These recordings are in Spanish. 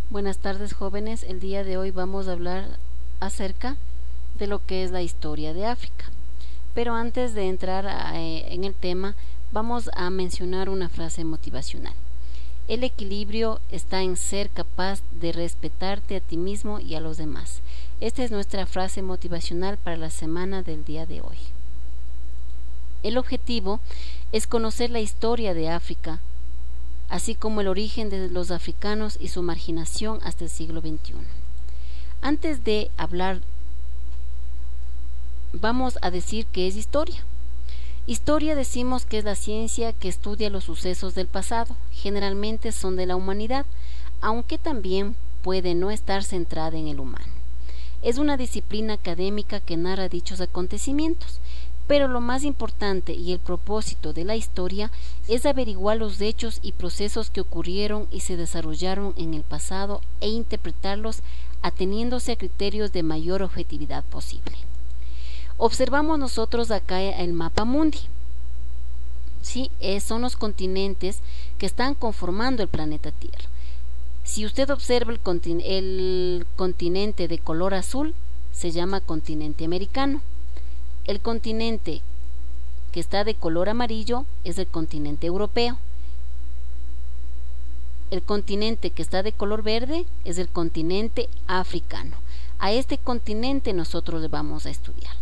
Buenas tardes, jóvenes. El día de hoy vamos a hablar acerca de lo que es la historia de África. Pero antes de entrar en el tema, vamos a mencionar una frase motivacional. El equilibrio está en ser capaz de respetarte a ti mismo y a los demás. Esta es nuestra frase motivacional para la semana del día de hoy. El objetivo es conocer la historia de África, así como el origen de los africanos y su marginación hasta el siglo XXI. Antes de hablar, vamos a decir qué es historia. Historia decimos que es la ciencia que estudia los sucesos del pasado, generalmente son de la humanidad, aunque también puede no estar centrada en el humano. Es una disciplina académica que narra dichos acontecimientos, pero lo más importante y el propósito de la historia es averiguar los hechos y procesos que ocurrieron y se desarrollaron en el pasado e interpretarlos ateniéndose a criterios de mayor objetividad posible. Observamos nosotros acá el mapa mundi. Sí, son los continentes que están conformando el planeta Tierra. Si usted observa el continente de color azul, se llama continente americano. El continente que está de color amarillo es el continente europeo. El continente que está de color verde es el continente africano. A este continente nosotros le vamos a estudiar.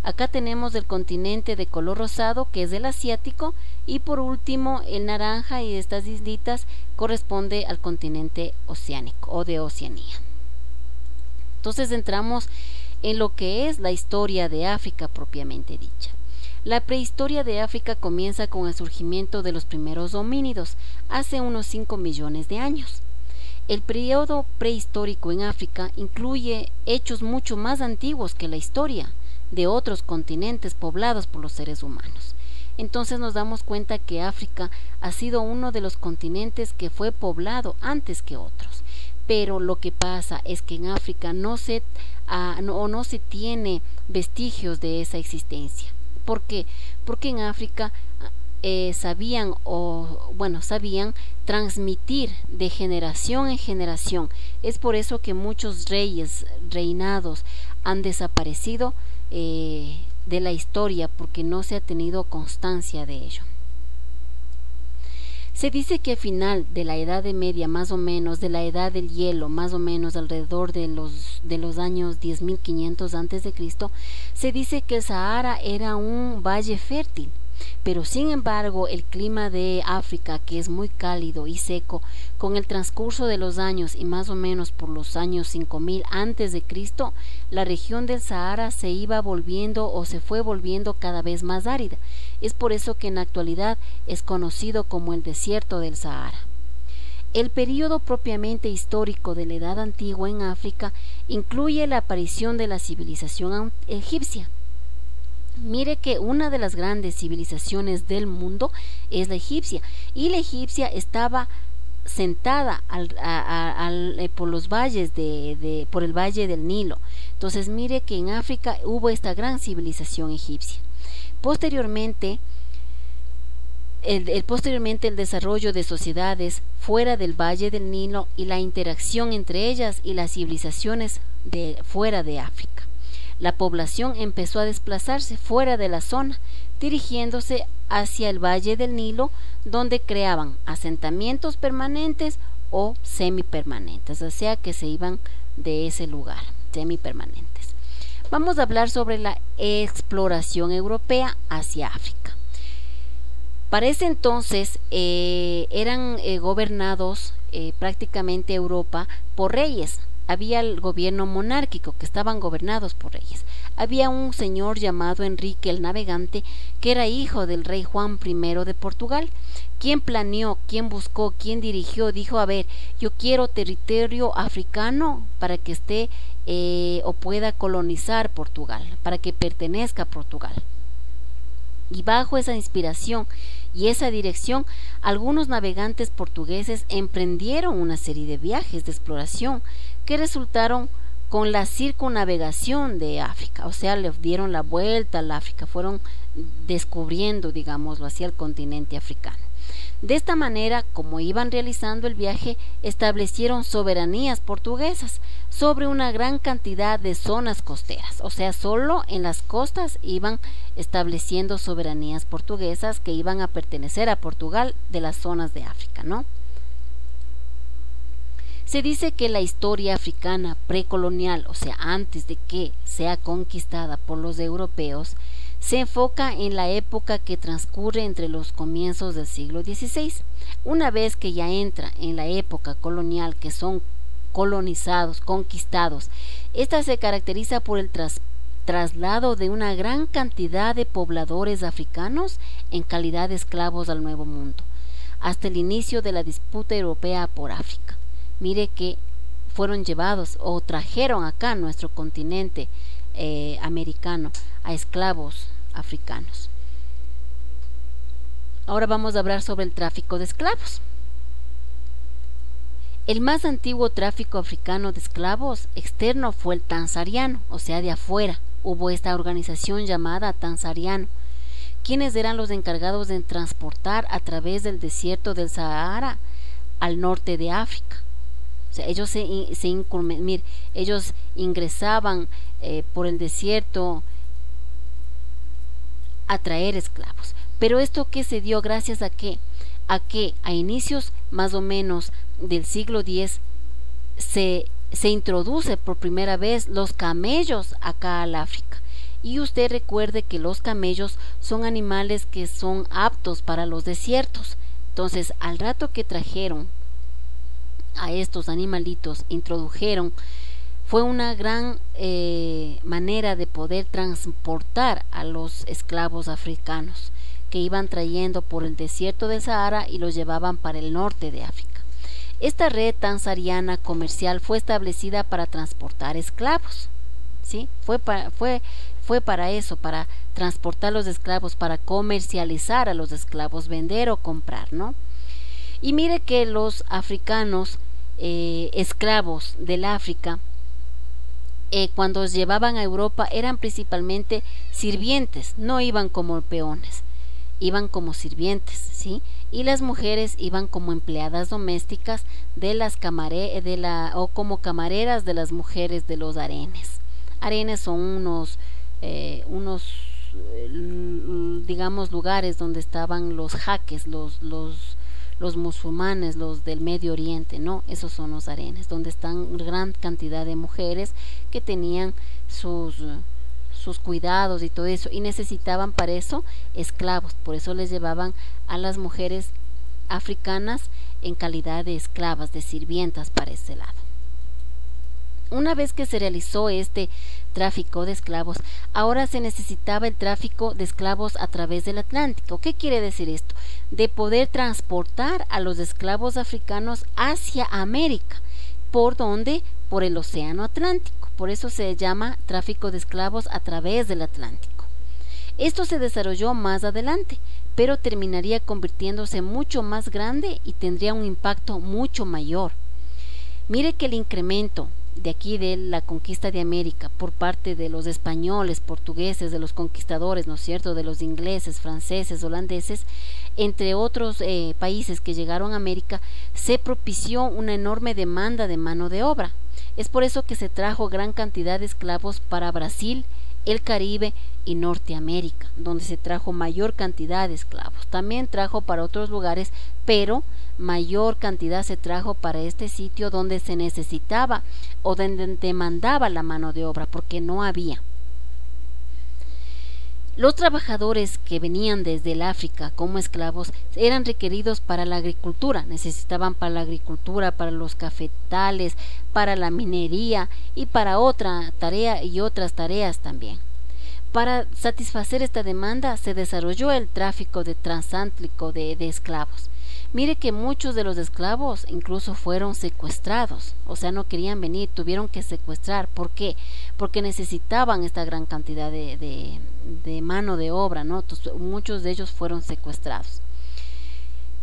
Acá tenemos el continente de color rosado, que es el asiático, y por último el naranja y estas islitas corresponde al continente oceánico o de Oceanía. Entonces entramos en lo que es la historia de África propiamente dicha. La prehistoria de África comienza con el surgimiento de los primeros homínidos hace unos 5 millones de años. El periodo prehistórico en África incluye hechos mucho más antiguos que la historia de otros continentes poblados por los seres humanos. Entonces nos damos cuenta que África ha sido uno de los continentes que fue poblado antes que otros. Pero lo que pasa es que en África no se tiene vestigios de esa existencia. ¿Por qué? Porque en África sabían transmitir de generación en generación. Es por eso que muchos reinados han desaparecido de la historia, porque no se ha tenido constancia de ello. Se dice que al final de la Edad Media, más o menos, de la Edad del Hielo, más o menos alrededor de los años 10.500 a.C., se dice que el Sahara era un valle fértil, pero sin embargo el clima de África, que es muy cálido y seco, con el transcurso de los años y más o menos por los años 5000 a.C., la región del Sahara se fue volviendo cada vez más árida. Es por eso que en la actualidad es conocido como el desierto del Sahara. El período propiamente histórico de la Edad Antigua en África incluye la aparición de la civilización egipcia. Mire que una de las grandes civilizaciones del mundo es la egipcia, y la egipcia estaba sentada por los valles por el valle del Nilo. Entonces mire que en África hubo esta gran civilización egipcia. Posteriormente el desarrollo de sociedades fuera del valle del Nilo y la interacción entre ellas y las civilizaciones fuera de África. La población empezó a desplazarse fuera de la zona, dirigiéndose hacia el valle del Nilo, donde creaban asentamientos permanentes o semipermanentes, o sea que se iban de ese lugar, semipermanentes. Vamos a hablar sobre la exploración europea hacia África. Para ese entonces eran gobernados prácticamente Europa por reyes. Había el gobierno monárquico, que estaban gobernados por reyes. Había un señor llamado Enrique el Navegante, que era hijo del rey Juan I de Portugal, quien planeó, quien buscó, quien dirigió, dijo: a ver, yo quiero territorio africano para que esté o pueda colonizar Portugal, para que pertenezca a Portugal. Y bajo esa inspiración y esa dirección, algunos navegantes portugueses emprendieron una serie de viajes de exploración que resultaron con la circunnavegación de África, o sea, le dieron la vuelta al África, fueron descubriendo, digámoslo así, el continente africano. De esta manera, como iban realizando el viaje, establecieron soberanías portuguesas sobre una gran cantidad de zonas costeras, o sea, solo en las costas iban estableciendo soberanías portuguesas que iban a pertenecer a Portugal de las zonas de África, ¿no? Se dice que la historia africana precolonial, o sea, antes de que sea conquistada por los europeos, se enfoca en la época que transcurre entre los comienzos del siglo XVI. Una vez que ya entra en la época colonial, que son colonizados, conquistados, esta se caracteriza por el traslado de una gran cantidad de pobladores africanos en calidad de esclavos al Nuevo Mundo, hasta el inicio de la disputa europea por África. Mire que fueron llevados o trajeron acá a nuestro continente americano a esclavos africanos. Ahora vamos a hablar sobre el tráfico de esclavos. El más antiguo tráfico africano de esclavos externo fue el tanzariano, o sea, de afuera. Hubo esta organización llamada tanzariano, quienes eran los encargados de transportar a través del desierto del Sahara al norte de África. O sea, ellos ellos ingresaban por el desierto a traer esclavos. Pero esto que se dio gracias a que a inicios más o menos del siglo X se introduce por primera vez los camellos acá al África. Y usted recuerde que los camellos son animales que son aptos para los desiertos. Entonces, al rato que trajeron a estos animalitos, introdujeron, fue una gran manera de poder transportar a los esclavos africanos que iban trayendo por el desierto del Sahara y los llevaban para el norte de África. Esta red tanzariana comercial fue establecida para transportar esclavos, ¿sí? Fue para eso, para transportar los esclavos, para comercializar a los esclavos, vender o comprar, ¿no? Y mire que los africanos esclavos del África, cuando los llevaban a Europa, eran principalmente sirvientes, no iban como peones, iban como sirvientes, ¿sí? Y las mujeres iban como empleadas domésticas de las o como camareras de las mujeres de los harenes. Harenes son unos digamos lugares donde estaban los jaques, los musulmanes, los del Medio Oriente, ¿no? Esos son los harenes, donde están gran cantidad de mujeres que tenían sus cuidados y todo eso, y necesitaban para eso esclavos. Por eso les llevaban a las mujeres africanas en calidad de esclavas, de sirvientas para ese lado. Una vez que se realizó este tráfico de esclavos, ahora se necesitaba el tráfico de esclavos a través del Atlántico. ¿Qué quiere decir esto? De poder transportar a los esclavos africanos hacia América. ¿Por dónde? Por el Océano Atlántico. Por eso se llama tráfico de esclavos a través del Atlántico. Esto se desarrolló más adelante, pero terminaría convirtiéndose mucho más grande y tendría un impacto mucho mayor. Mire que el incremento de aquí de la conquista de América por parte de los españoles, portugueses, de los conquistadores, ¿no es cierto?, de los ingleses, franceses, holandeses, entre otros países que llegaron a América, se propició una enorme demanda de mano de obra. Es por eso que se trajo gran cantidad de esclavos para Brasil, el Caribe y Norteamérica, donde se trajo mayor cantidad de esclavos. También trajo para otros lugares, pero mayor cantidad se trajo para este sitio donde se necesitaba o donde demandaba la mano de obra, porque no había. Los trabajadores que venían desde el África como esclavos eran requeridos para la agricultura, necesitaban para la agricultura, para los cafetales, para la minería y para otra tarea y otras tareas también. Para satisfacer esta demanda se desarrolló el tráfico transatlántico de esclavos. Mire que muchos de los esclavos incluso fueron secuestrados, o sea, no querían venir, tuvieron que secuestrar. ¿Por qué? Porque necesitaban esta gran cantidad de mano de obra, ¿no? Entonces, muchos de ellos fueron secuestrados.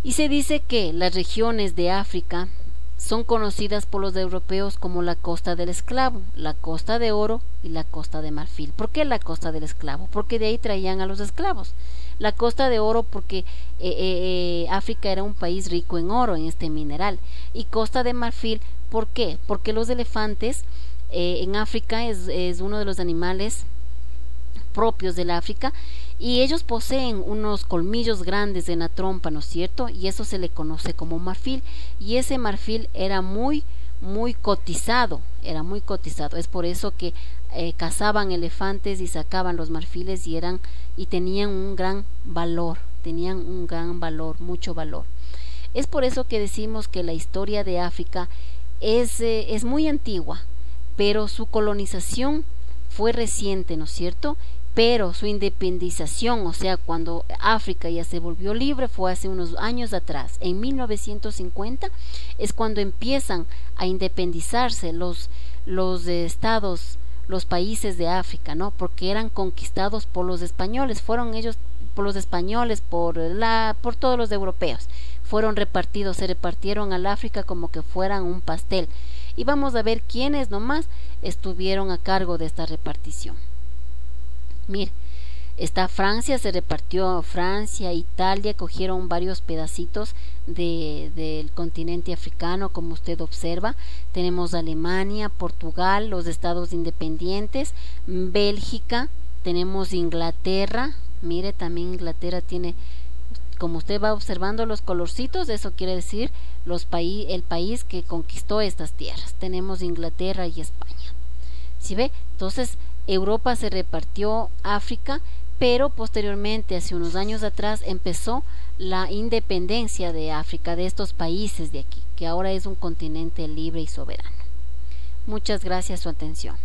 Y se dice que las regiones de África son conocidas por los europeos como la costa del esclavo, la costa de oro y la costa de marfil. ¿Por qué la costa del esclavo? Porque de ahí traían a los esclavos. La Costa de Oro porque África era un país rico en oro, en este mineral. Y Costa de Marfil, ¿por qué? Porque los elefantes en África es uno de los animales propios del África, y ellos poseen unos colmillos grandes en la trompa, ¿no es cierto? Y eso se le conoce como marfil, y ese marfil era muy cotizado, es por eso que cazaban elefantes y sacaban los marfiles y tenían un gran valor, mucho valor. Es por eso que decimos que la historia de África es muy antigua, pero su colonización fue reciente, ¿no es cierto? Pero su independización, o sea, cuando África ya se volvió libre, fue hace unos años atrás. En 1950 es cuando empiezan a independizarse los estados, los países de África, ¿no? Porque eran conquistados por los españoles, fueron ellos, por los españoles, por todos los europeos. Fueron repartidos, se repartieron al África como que fueran un pastel. Y vamos a ver quiénes nomás estuvieron a cargo de esta repartición. Mire, está Francia, se repartió Francia, Italia, cogieron varios pedacitos del continente africano, como usted observa. Tenemos Alemania, Portugal, los estados independientes, Bélgica, tenemos Inglaterra. Mire, también Inglaterra tiene, como usted va observando los colorcitos, eso quiere decir el país que conquistó estas tierras. Tenemos Inglaterra y España. ¿Sí ve? Entonces Europa se repartió África, pero posteriormente, hace unos años atrás, empezó la independencia de África, de estos países de aquí, que ahora es un continente libre y soberano. Muchas gracias por su atención.